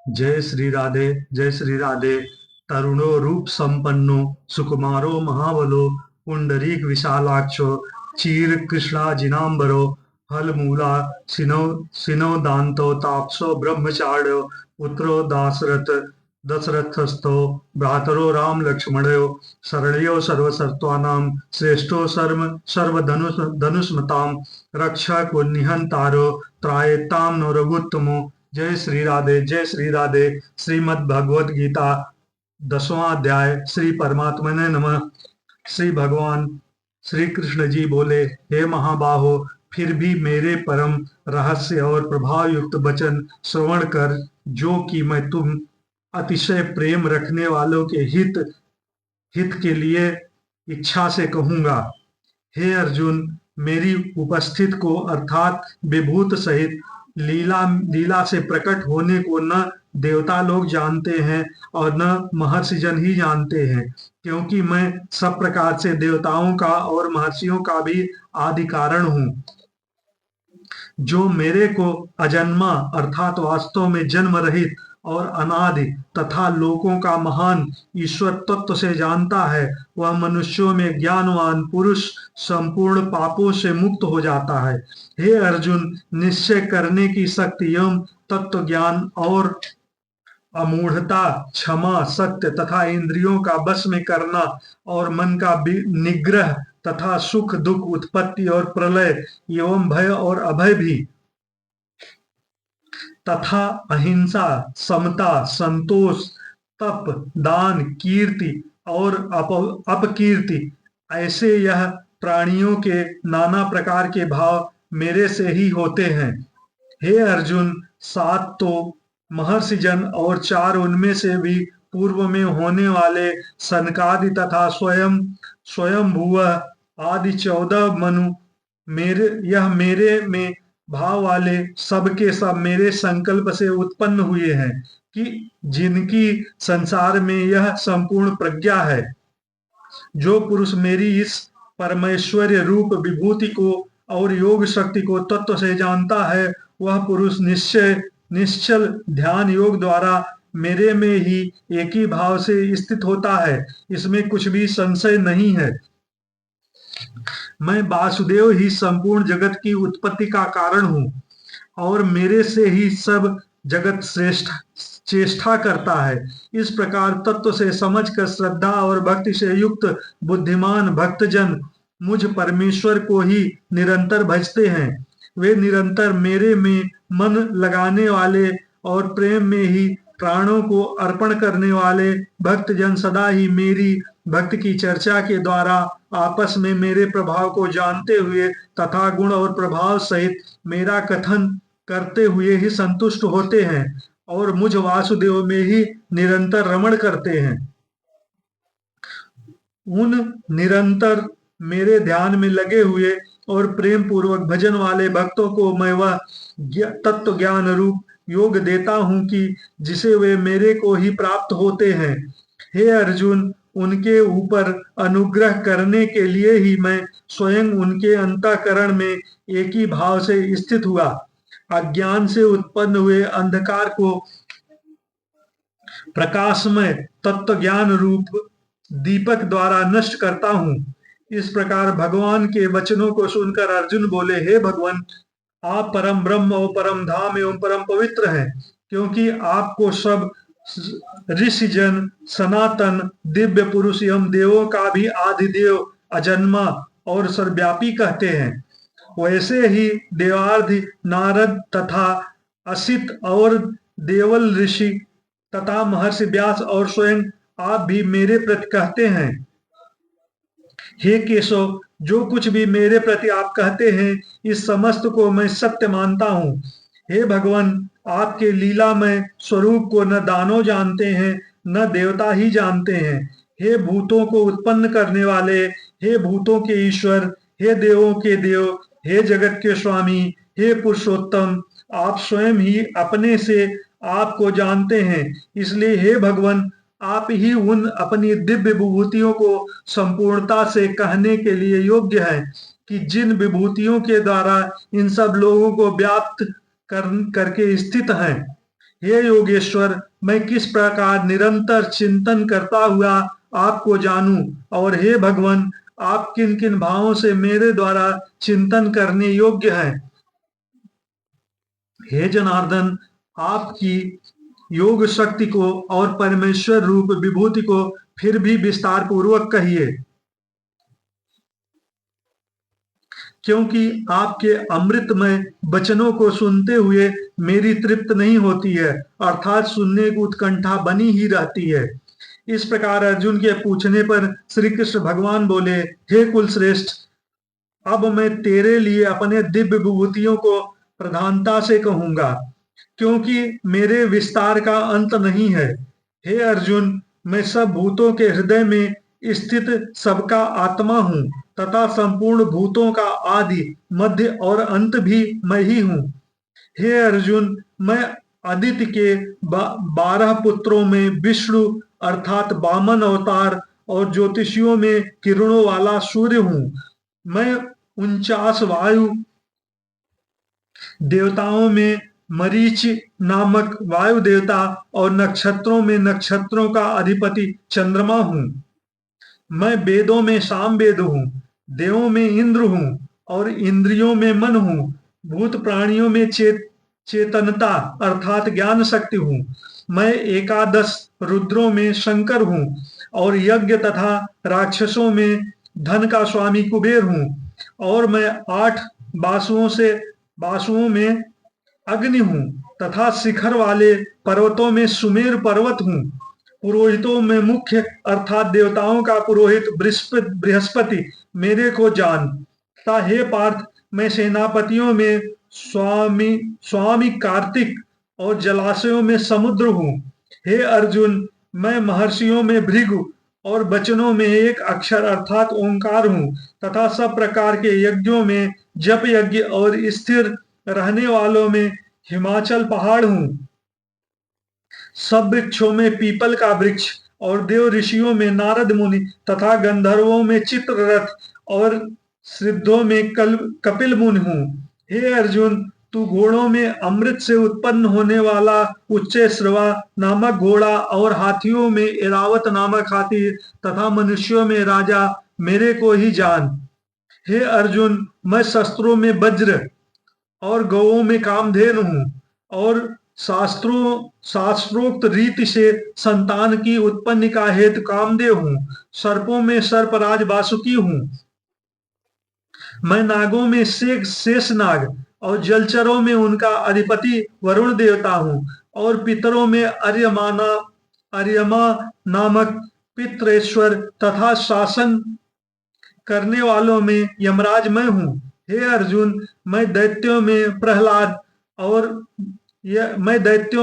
जय श्री राधे, जय श्री राधे। तरुणो रूप संपन्नो सुकुमारो महाबलो पुंडरीक विशालाक्षो चीर कृष्णाजिनांबरो फलमूला सिनो सिनो दांतो तापसो ब्रह्मचार्यो पुत्रो दासरथ दशरथस्थो भ्रातरो राम लक्ष्मणयो शरण्यो सर्वसत्त्वानां श्रेष्ठो सर्वधनुष धनुष्मतां रक्षक निहंतारो त्रायतां नो रघुत्तमो। जय श्री राधे, जय श्री राधे। श्रीमद् भगवद गीता 10वां अध्याय। श्री परमात्मा ने नमः। श्री भगवान श्री कृष्ण जी बोले, हे महाबाहो, फिर भी मेरे परम रहस्य और प्रभाव युक्त वचन श्रवण कर, जो कि मैं तुम अतिशय प्रेम रखने वालों के हित हित के लिए इच्छा से कहूंगा। हे अर्जुन, मेरी उपस्थित को अर्थात विभूत सहित लीला लीला से प्रकट होने को न देवता लोग जानते हैं और न महर्षि जन ही जानते हैं, क्योंकि मैं सब प्रकार से देवताओं का और महर्षियों का भी आदि कारण हूँ। जो मेरे को अजन्मा अर्थात वास्तव में जन्म रहित और अनादि तथा लोकों का महान ईश्वर तत्व से जानता है, वह मनुष्यों में ज्ञानवान पुरुष संपूर्ण पापों से मुक्त हो जाता है। हे अर्जुन, निश्चय करने की शक्ति एवं तत्व ज्ञान और अमूढ़ता, क्षमा, सत्य तथा इंद्रियों का वश में करना और मन का निग्रह तथा सुख दुख उत्पत्ति और प्रलय एवं भय और अभय भी तथा अहिंसा, समता, संतोष, तप, दान, कीर्ति और अपकीर्ति, ऐसे यह प्राणियों के नाना प्रकार के भाव मेरे से ही होते हैं। हे अर्जुन, 7 तो महर्षि जन और 4 उनमें से भी पूर्व में होने वाले सनकादि तथा स्वयं भुव आदि 14 मनु मेरे में भाव वाले सब के सब मेरे संकल्प से उत्पन्न हुए हैं, कि जिनकी संसार में यह संपूर्ण प्रज्ञा है। जो पुरुष मेरी इस परमेश्वर्य रूप विभूति को और योग शक्ति को तत्व से जानता है, वह पुरुष निश्चल ध्यान योग द्वारा मेरे में ही एक ही भाव से स्थित होता है। इसमें कुछ भी संशय नहीं है। मैं वासुदेव ही संपूर्ण जगत की उत्पत्ति का कारण हूँ और मेरे से ही सब जगत श्रेष्ठ चेष्टा करता है। इस प्रकार तत्व से समझकर श्रद्धा और भक्ति से युक्त बुद्धिमान भक्तजन मुझ परमेश्वर को ही निरंतर भजते हैं। वे निरंतर मेरे में मन लगाने वाले और प्रेम में ही प्राणों को अर्पण करने वाले भक्तजन सदा ही मेरी भक्ति की चर्चा के द्वारा आपस में मेरे प्रभाव को जानते हुए तथा गुण और प्रभाव सहित मेरा कथन करते हुए ही संतुष्ट होते हैं और मुझ वासुदेव में ही निरंतर रमण करते हैं। उन निरंतर मेरे ध्यान में लगे हुए और प्रेम पूर्वक भजन वाले भक्तों को मैं वह तत्व ज्ञान रूप योग देता हूं कि जिसे वे मेरे को ही प्राप्त होते हैं। हे अर्जुन, उनके ऊपर अनुग्रह करने के लिए ही मैं स्वयं उनके अंतःकरण में एक ही भाव से स्थित हुआ। अज्ञान से उत्पन्न हुए अंधकार को प्रकाशमय तत्व ज्ञान रूप दीपक द्वारा नष्ट करता हूँ। इस प्रकार भगवान के वचनों को सुनकर अर्जुन बोले, हे भगवान, आप परम ब्रह्म और परम धाम एवं परम पवित्र हैं, क्योंकि आपको सब ऋषि जन सनातन दिव्य पुरुष एवं देवों का भी आदिदेव, अजन्मा और सर्वव्यापी कहते हैं। वैसे ही देवार्धि नारद तथा असित और देवल ऋषि तथा महर्षि व्यास और स्वयं आप भी मेरे प्रति कहते हैं। हे केशव, जो कुछ भी मेरे प्रति आप कहते हैं, इस समस्त को मैं सत्य मानता हूँ। हे भगवान, आपके लीलामय स्वरूप को न दानव जानते हैं न देवता ही जानते हैं। हे भूतों को उत्पन्न करने वाले, हे भूतों के ईश्वर, हे देवों के देव, हे जगत के स्वामी, हे पुरुषोत्तम, आप स्वयं ही अपने से आपको जानते हैं। इसलिए हे भगवान, आप ही उन अपनी दिव्य विभूतियों को संपूर्णता से कहने के लिए योग्य है कि जिन विभूतियों के द्वारा इन सब लोगों को व्याप्त करके स्थित हैं। हे योगेश्वर, मैं किस प्रकार निरंतर चिंतन करता हुआ आपको जानूं, और हे भगवान, आप किन किन भावों से मेरे द्वारा चिंतन करने योग्य हैं। हे जनार्दन, आपकी योग शक्ति को और परमेश्वर रूप विभूति को फिर भी विस्तार पूर्वक कहिए, क्योंकि आपके अमृतमय वचनों को सुनते हुए मेरी तृप्त नहीं होती है, अर्थात सुनने की उत्कंठा बनी ही रहती है। इस प्रकार अर्जुन के पूछने पर श्री कृष्ण भगवान बोले, हे कुलश्रेष्ठ, अब मैं तेरे लिए अपने दिव्य विभूतियों को प्रधानता से कहूंगा, क्योंकि मेरे विस्तार का अंत नहीं है। हे अर्जुन, मैं सब भूतों के हृदय में स्थित सबका आत्मा हूँ, तथा संपूर्ण भूतों का आदि, मध्य और अंत भी मैं ही हूँ। हे अर्जुन, मैं आदित्य के 12 पुत्रों में विष्णु अर्थात वामन अवतार और ज्योतिषियों में किरणों वाला सूर्य हूँ। मैं 49 वायु देवताओं में मरीच नामक वायु देवता और नक्षत्रों में नक्षत्रों का अधिपति चंद्रमा हूँ। मैं वेदों में सामवेद हूँ, देवों में इंद्र हूँ और इंद्रियों में मन हूँ। भूत प्राणियों में चेतनता अर्थात ज्ञान शक्ति हूँ। मैं 11 रुद्रों में शंकर हूँ और यज्ञ तथा राक्षसों में धन का स्वामी कुबेर हूँ। और मैं 8 बासुओं में अग्नि हूँ तथा शिखर वाले पर्वतों में सुमेर पर्वत हूँ। पुरोहितों में मुख्य अर्थात देवताओं का पुरोहित बृहस्पति मेरे को जान। तथा हे पार्थ, मैं सेनापतियों में स्वामी कार्तिक और जलाशयों में समुद्र हूँ। हे अर्जुन, मैं महर्षियों में भृगु और वचनों में एक अक्षर अर्थात ओंकार हूँ, तथा सब प्रकार के यज्ञों में जप यज्ञ और स्थिर रहने वालों में हिमाचल पहाड़ हूँ। सब वृक्षों में पीपल का वृक्ष और देव ऋषियों में नारद मुनि तथा गंधर्वों में चित्ररथ और सिद्धों में कपिल मुनि हूँ। हे अर्जुन, तू घोड़ों में अमृत से उत्पन्न होने वाला उच्चैश्रवा नामक घोड़ा और हाथियों में एरावत नामक हाथी तथा मनुष्यों में राजा मेरे को ही जान। हे अर्जुन, मैं शस्त्रों में वज्र और गौओं में कामधेनु हूँ और शास्त्रोक्त रीति से संतान की उत्पन्न का हेतु कामदेव हूँ। सर्पों में सर्पराज वासुकी हूँ। मैं नागों में शेष नाग और जलचरों में उनका अधिपति वरुण देवता हूँ और पितरों में अर्यमा नामक पितरेश्वर तथा शासन करने वालों में यमराज मैं हूँ। हे अर्जुन, मैं दैत्यों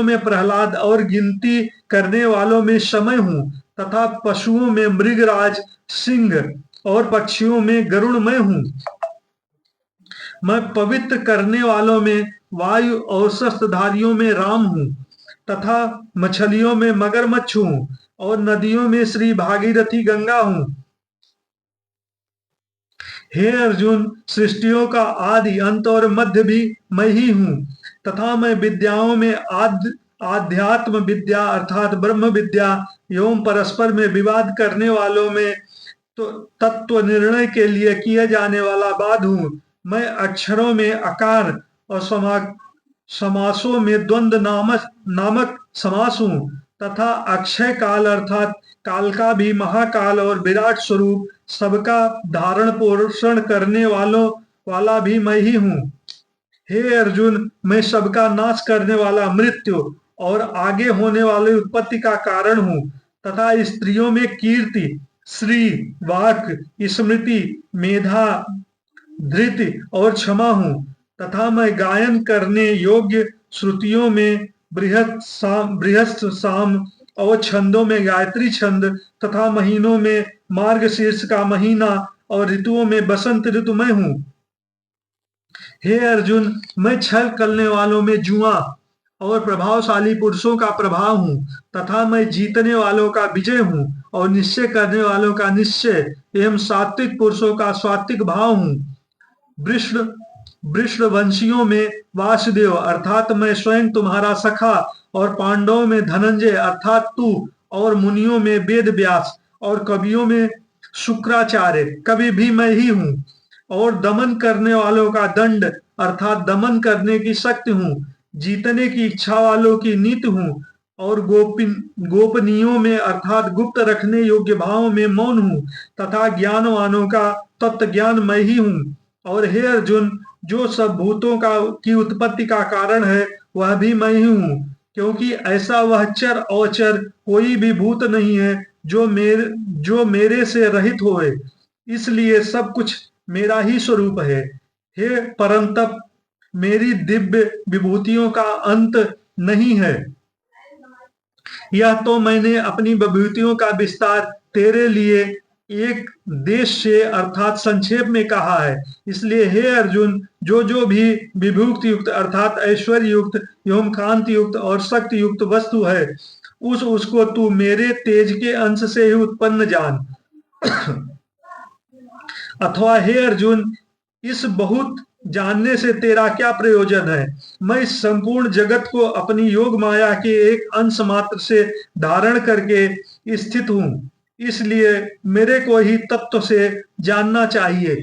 में प्रहलाद और गिनती करने वालों में समय हूँ तथा पशुओं में मृगराज सिंह और पक्षियों में गरुड़ मैं हूँ। मैं पवित्र करने वालों में वायु और शस्त्रधारियों में राम हूँ तथा मछलियों में मगरमच्छ हूँ और नदियों में श्री भागीरथी गंगा हूँ। हे अर्जुन, सृष्टियों का आदि अंत और मध्य भी मैं ही हूँ तथा मैं विद्याओं में आध्यात्म विद्या अर्थात ब्रह्म विद्या एवं परस्पर में विवाद करने वालों में तो तत्व निर्णय के लिए किए जाने वाला वाद हूँ। मैं अक्षरों में अकार और समासों में द्वंद्व नामक समास हूँ तथा अक्षय काल अर्थात काल का भी महाकाल और विराट स्वरूप सबका धारण पोषण करने वाला भी मैं ही हूँ। हे अर्जुन, मैं सबका नाश करने वाला मृत्यु और आगे होने वाली उत्पत्ति का कारण हूँ तथा स्त्रियों में कीर्ति, श्री, वाक, स्मृति, मेधा, धृति और क्षमा हूँ तथा मैं गायन करने योग्य श्रुतियों में बृहस्पति साम और छंदों में गायत्री छंद तथा महीनों में मार्गशीर्ष का महीना और ऋतुओं में बसंत ऋतु मैं हूँ। हे अर्जुन, मैं छल करने वालों में जुआ और प्रभावशाली पुरुषों का प्रभाव हूँ तथा मैं जीतने वालों का विजय हूँ और निश्चय करने वालों का निश्चय एवं सात्विक पुरुषों का सात्विक भाव हूँ। वृषण वंशियों में वासुदेव अर्थात मैं स्वयं तुम्हारा सखा और पांडवों में धनंजय अर्थात तू, और मुनियों में वेद व्यास, और कवियों में शुक्राचार्य कवि भी मैं ही हूँ, और दमन करने वालों का दंड अर्थात दमन करने की शक्ति हूँ, जीतने की इच्छा वालों की नीति हूँ, और गोपनीयों में अर्थात गुप्त रखने योग्य भाव में मौन हूँ, तथा ज्ञानवानों का तत्व ज्ञान मैं ही हूँ। और हे अर्जुन, जो सब भूतों का की उत्पत्ति का कारण है वह भी मैं ही हूँ, क्योंकि ऐसा वह चर अचर कोई भी भूत नहीं है जो मेरे से रहित होए, इसलिए सब कुछ मेरा ही स्वरूप है। हे परंतप, मेरी दिव्य विभूतियों का अंत नहीं है। यह तो मैंने अपनी विभूतियों का विस्तार तेरे लिए एक देश से अर्थात संक्षेप में कहा है। इसलिए हे अर्जुन, जो भी विभूति युक्त अर्थात ऐश्वर्य युक्त एवं कांति युक्त और शक्ति युक्त वस्तु है, उसको तू मेरे तेज के अंश से ही उत्पन्न जान। अथवा हे अर्जुन, इस बहुत जानने से तेरा क्या प्रयोजन है? मैं इस संपूर्ण जगत को अपनी योग माया के एक अंश मात्र से धारण करके स्थित हूँ, इसलिए मेरे को ही तत्व से जानना चाहिए।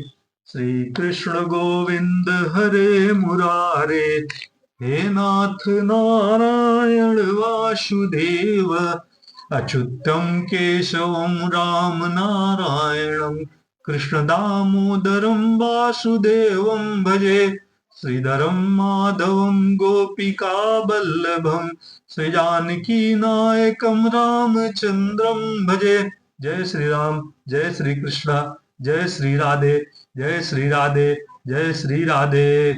श्री कृष्ण गोविंद हरे मुरारे, हे नाथ नारायण वासुदेव, अच्युतम केशवम राम नारायणम कृष्ण दामोदरम वासुदेवम भजे, श्रीधरम माधवम गोपिका बल्लभम, श्री जानकी नायकम रामचंद्रम भजे। जय श्री राम, जय श्री कृष्ण, जय श्री राधे, जय श्री राधे, जय श्री राधे।